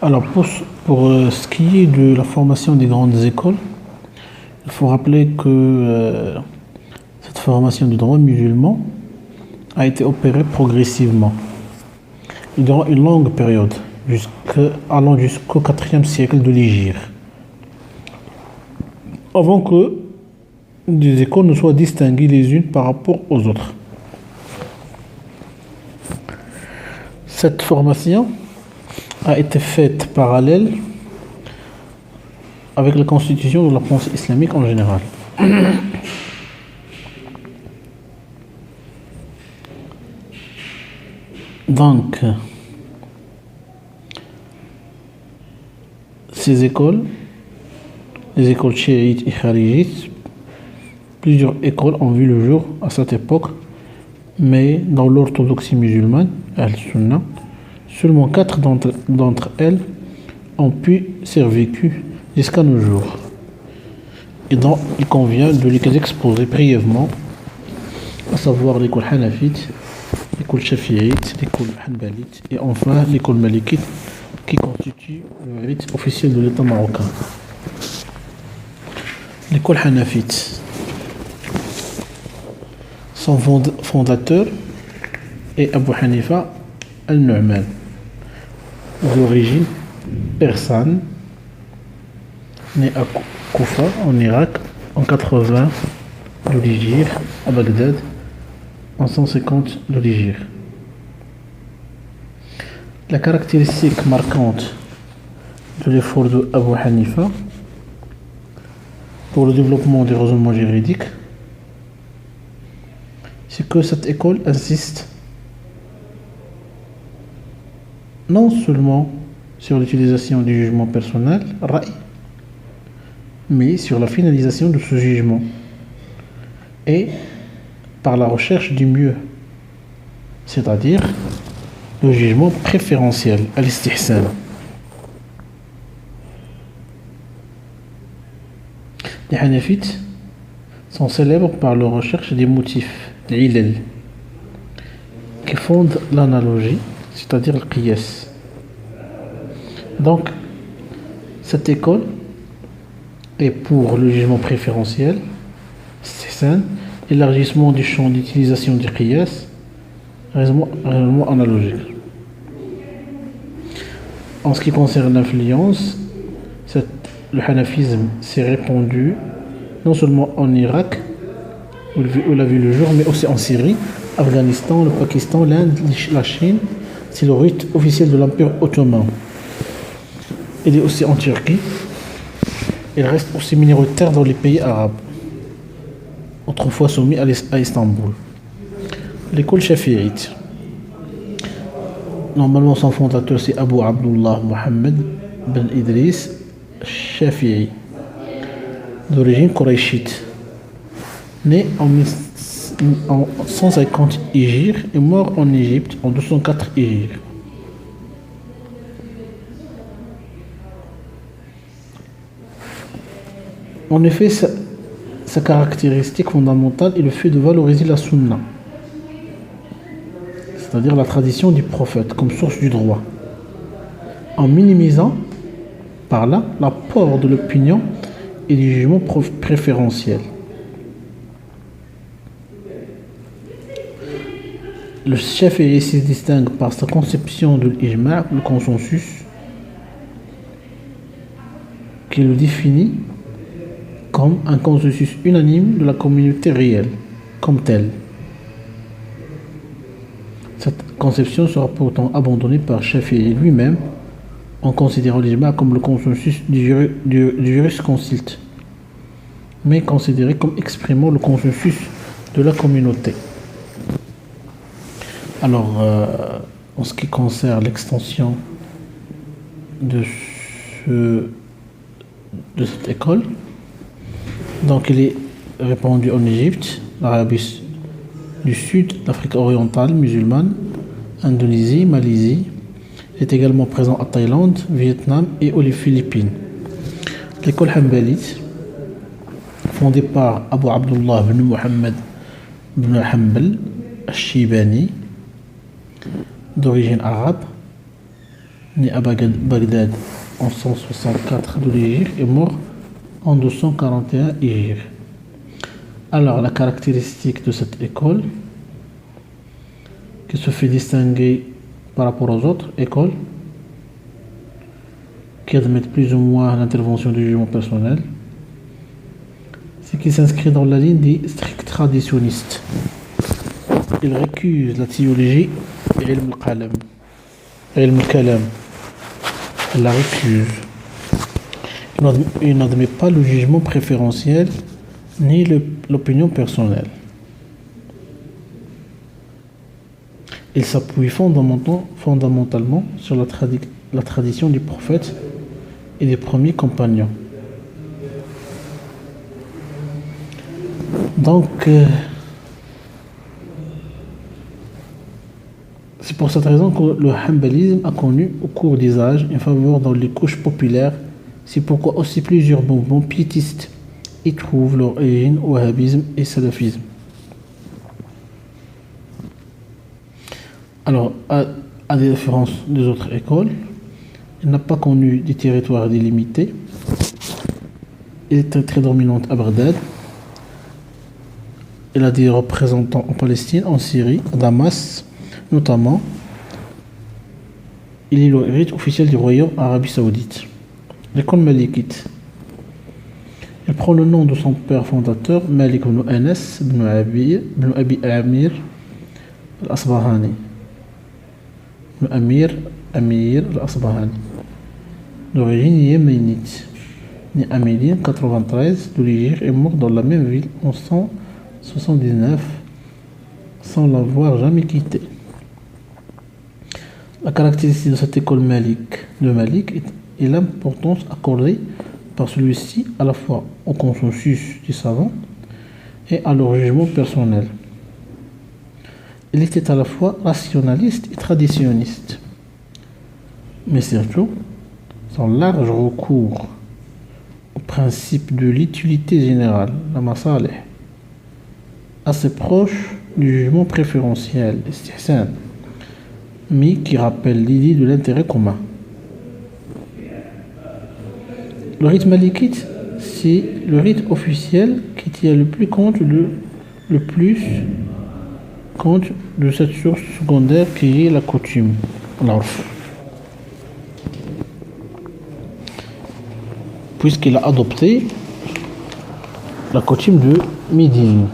Alors, pour ce qui est de la formation des grandes écoles, il faut rappeler que cette formation du droit musulman a été opérée progressivement et durant une longue période, allant jusqu'au IVe siècle de l'Hégire, avant que des écoles ne soient distinguées les unes par rapport aux autres. Cette formation a été faite parallèle avec la constitution de la pensée islamique en général. Donc, ces écoles, les écoles chiites et kharijites, plusieurs écoles ont vu le jour à cette époque, mais dans l'orthodoxie musulmane, Al-Sunnah, seulement 4 d'entre elles ont pu survivre jusqu'à nos jours. Et donc, il convient de les exposer brièvement, à savoir l'école hanafite, l'école shafi'ite, l'école hanbalite et enfin l'école malikite qui constitue le rite officiel de l'État marocain. L'école hanafite, son fondateur est Abu Hanifa al-Nu'man, d'origine persane, né à Koufa en Irak en 80 de l'Hégire, à Bagdad en 150 de l'Hégire. La caractéristique marquante de l'effort de Abu Hanifa pour le développement du raisonnement juridique, c'est que cette école insiste non seulement sur l'utilisation du jugement personnel, ra'i, mais sur la finalisation de ce jugement et par la recherche du mieux, c'est-à-dire le jugement préférentiel, al-istihsan. Les Hanafites sont célèbres par leur recherche des motifs, les ilal, qui fondent l'analogie, c'est-à-dire le qiyas. Donc, cette école est pour le jugement préférentiel, istihsan, élargissement du champ d'utilisation du qiyas, raisonnement analogique. En ce qui concerne l'influence, le hanafisme s'est répandu non seulement en Irak, où il a vu le jour, mais aussi en Syrie, Afghanistan, le Pakistan, l'Inde, la Chine. C'est le rite officiel de l'Empire ottoman. Il est aussi en Turquie. Il reste aussi minoritaire dans les pays arabes, autrefois soumis à Istanbul. L'école shafi'ite. Normalement, son fondateur, c'est Abu Abdullah Muhammad ben Idris Shafi'i, d'origine qurayshite, né en 150 Hégire et mort en Égypte en 204 Hégire. En effet, sa caractéristique fondamentale est le fait de valoriser la sunna, c'est-à-dire la tradition du prophète comme source du droit, en minimisant par là l'apport de l'opinion et du jugement préférentiel. Le Shafi'i se distingue par sa conception de l'ijma', le consensus, qui le définit comme un consensus unanime de la communauté réelle, comme tel. Cette conception sera pourtant abandonnée par Shafi'i lui-même en considérant l'ijma' comme le consensus du jurisconsulte, mais considéré comme exprimant le consensus de la communauté. Alors, en ce qui concerne l'extension de cette école, donc il est répandu en Égypte, l'Arabie du Sud, l'Afrique orientale musulmane, Indonésie, Malaisie. Il est également présent à Thaïlande, Vietnam et aux Philippines. L'école hanbalite, fondée par Abu Abdullah ibn Muhammad ibn Hanbal al-Shibani, d'origine arabe, né à Bagdad en 164 de l'Hégire et mort en 241 Hégire. Alors, la caractéristique de cette école, qui se fait distinguer par rapport aux autres écoles, qui admettent plus ou moins l'intervention du jugement personnel, c'est qu'il s'inscrit dans la ligne des stricts traditionnistes. Il récuse la théologie et ilm al-kalam. Il la récuse. Il n'admet pas le jugement préférentiel ni l'opinion personnelle. Il s'appuie fondamentalement sur la tradition du prophète et des premiers compagnons. Donc, c'est pour cette raison que le hanbalisme a connu au cours des âges une faveur dans les couches populaires. C'est pourquoi aussi plusieurs mouvements piétistes y trouvent leur origine au wahhabisme et salafisme. Alors, à la différence des autres écoles, il n'a pas connu des territoires délimités. Il est très dominante à Bagdad. Il a des représentants en Palestine, en Syrie, à Damas, notamment. Il est le rite officiel du royaume Arabie Saoudite. L'école malikite. Il prend le nom de son père fondateur, Malik ibn Anas ibn Abi Amir al-Asbahani. Amir al-Asbahani. D'origine yéménite. Né à Médine, 93, de l'Hégire, est mort dans la même ville en 179, sans l'avoir jamais quitté. La caractéristique de cette école de Malik est l'importance accordée par celui-ci à la fois au consensus des savants et à leur jugement personnel. Il était à la fois rationaliste et traditionniste, mais surtout son large recours au principe de l'utilité générale, la masalih, assez proche du jugement préférentiel, l'istihsan, mais qui rappelle l'idée de l'intérêt commun. Le rite malikite, c'est le rite officiel qui tient le plus compte de cette source secondaire qui est la coutume, l'orf. Puisqu'il a adopté la coutume de Médine.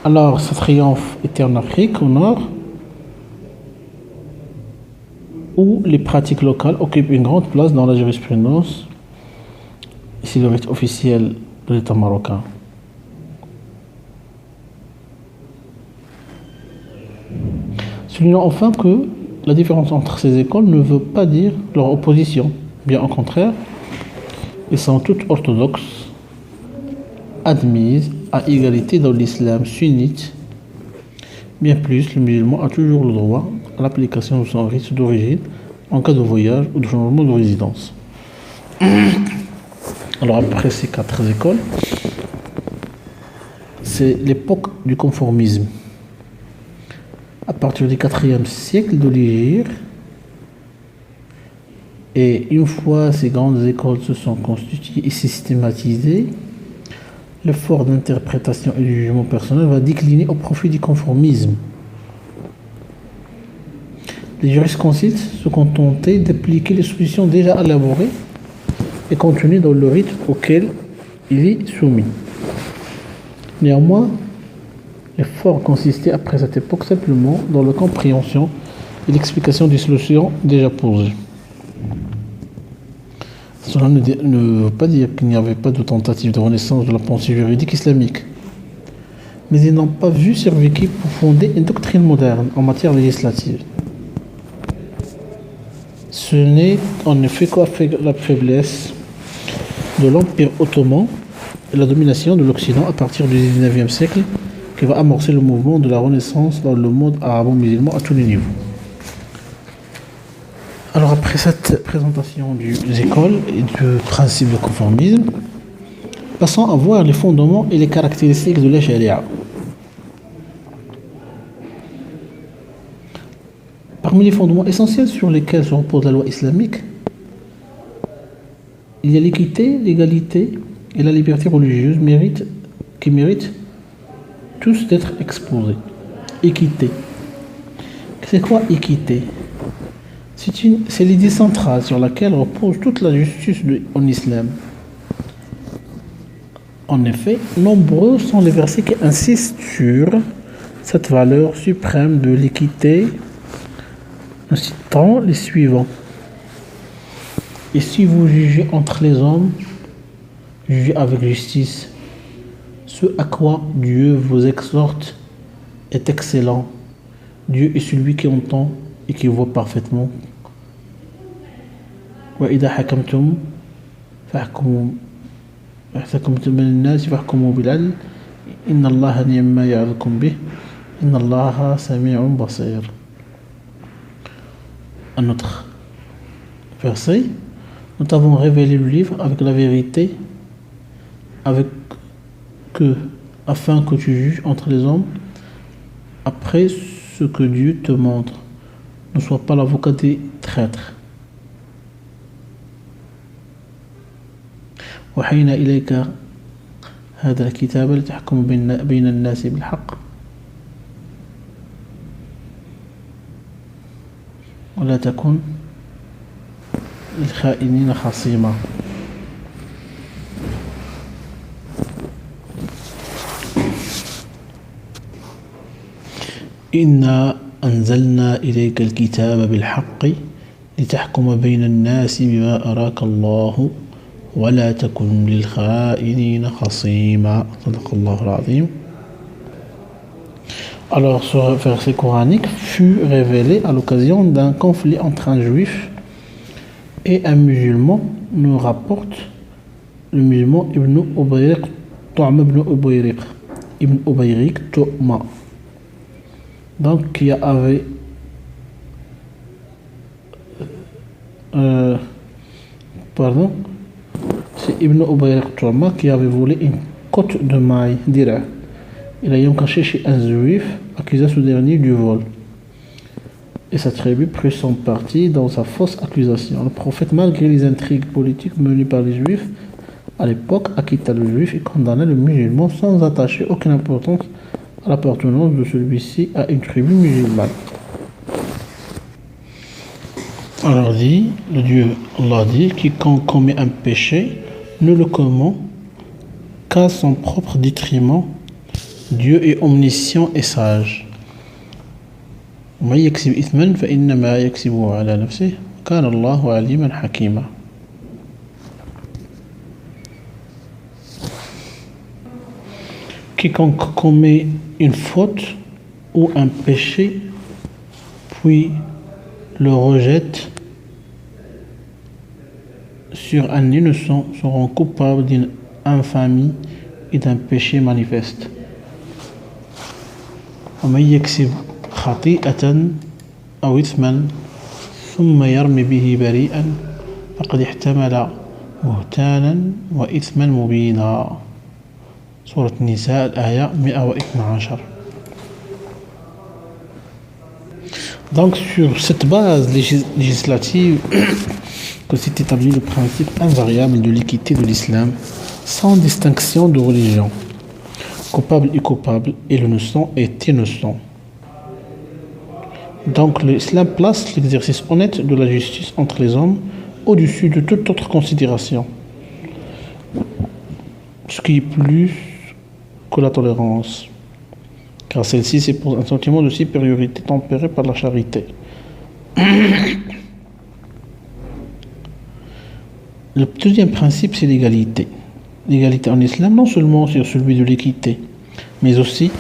Alors, ce triomphe était en Afrique, au nord, où les pratiques locales occupent une grande place dans la jurisprudence. C'est le rite officiel de l'État marocain. Soulignons enfin que la différence entre ces écoles ne veut pas dire leur opposition. Bien au contraire, elles sont toutes orthodoxes, admises à égalité dans l'islam sunnite. Bien plus, le musulman a toujours le droit à l'application de son rite d'origine en cas de voyage ou de changement de résidence. Alors après ces quatre écoles, c'est l'époque du conformisme. À partir du 4e siècle de l'Hégire, et une fois ces grandes écoles se sont constituées et systématisées, l'effort d'interprétation et du jugement personnel va décliner au profit du conformisme. Les jurisconsultes se contentaient d'appliquer les solutions déjà élaborées et contenues dans le rite auquel il est soumis. Néanmoins, l'effort consistait après cette époque simplement dans la compréhension et l'explication des solutions déjà posées. Cela ne veut pas dire qu'il n'y avait pas de tentative de renaissance de la pensée juridique islamique, mais ils n'ont pas vu survécu pour fonder une doctrine moderne en matière législative. Ce n'est en effet qu'avec la faiblesse de l'Empire ottoman et la domination de l'Occident à partir du 19e siècle qui va amorcer le mouvement de la Renaissance dans le monde arabo-musulman à tous les niveaux. Alors après cette présentation des écoles et du principe de conformisme, passons à voir les fondements et les caractéristiques de la charia. Parmi les fondements essentiels sur lesquels se repose la loi islamique, il y a l'équité, l'égalité et la liberté religieuse qui méritent tous d'être exposés. Équité. C'est quoi équité? C'est l'idée centrale sur laquelle repose toute la justice en islam. En effet, nombreux sont les versets qui insistent sur cette valeur suprême de l'équité, en citant les suivants. Et si vous jugez entre les hommes, jugez avec justice. Ce à quoi Dieu vous exhorte est excellent. Dieu est celui qui entend et qui voit parfaitement. وإذا حكمتم بين الناس فاحكموا بالعدل إن الله نعم ما يعظكم به إن الله سميع بصير. Un autre verset, nous t'avons révélé le livre avec la vérité, afin que tu juges entre les hommes après ce que Dieu te montre. Ne sois pas l'avocat des traîtres. وحينا إليك هذا الكتاب لتحكم بين الناس بالحق ولا تكن للخائنين خصيما. إنا أنزلنا إليك الكتاب بالحق لتحكم بين الناس بما أراك الله ولا تكن للخائنين خصيما. صدق الله العظيم. Alors ce verset coranique fut révélé à l'occasion d'un conflit entre un juif et un musulman, nous rapporte le musulman Ibn Ubayriq Tu'ma, donc qui avait c'est Ibn Ubayriq Tu'ma qui avait volé une côte de maille d'Ira. Il a caché chez un juif, accusé ce dernier du vol. Et sa tribu prit son parti dans sa fausse accusation. Le prophète, malgré les intrigues politiques menées par les juifs, à l'époque, acquitta le juif et condamna le musulman sans attacher aucune importance à l'appartenance de celui-ci à une tribu musulmane. Alors dit, le Dieu Allah dit, quiconque commet un péché ne le commet qu'à son propre détriment. Dieu est omniscient et sage. ومن يكسب إثما فإنما يكسبه على نفسه كان الله عليما حكيما. Quiconque commet une faute ou un péché puis le rejette sur un innocent seront coupables d'une infamie et d'un péché manifeste. ومن يكسب خطيئة أو إثما ثم يرمي به بريئا فقد احتمل بهتانا وإثما مبينا. سورة النساء الآية 112. Donc sur cette base législative que s'est établi le principe invariable de l'équité de l'islam, sans distinction de religion. Coupable est coupable et l'innocent est innocent. Donc l'islam place l'exercice honnête de la justice entre les hommes au-dessus de toute autre considération, ce qui est plus que la tolérance, car celle-ci suppose un sentiment de supériorité tempéré par la charité. Le deuxième principe, c'est l'égalité. L'égalité en islam, non seulement sur celui de l'équité, mais aussi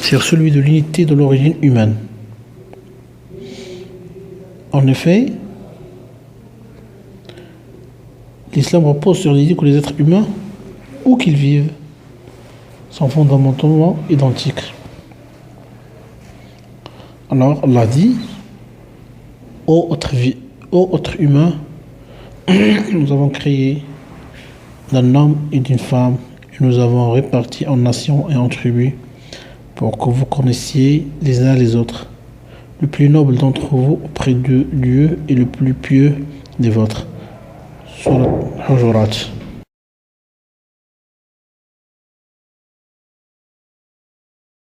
sur celui de l'unité de l'origine humaine. En effet, l'islam repose sur l'idée que les êtres humains, où qu'ils vivent, sont fondamentalement identiques. Alors, Allah dit, ô être humain, nous avons créé d'un homme et d'une femme, et nous avons réparti en nations et en tribus, pour que vous connaissiez les uns les autres. le plus noble d'entre vous auprès de Dieu et le plus pieux des vôtres. Surat Hujurat.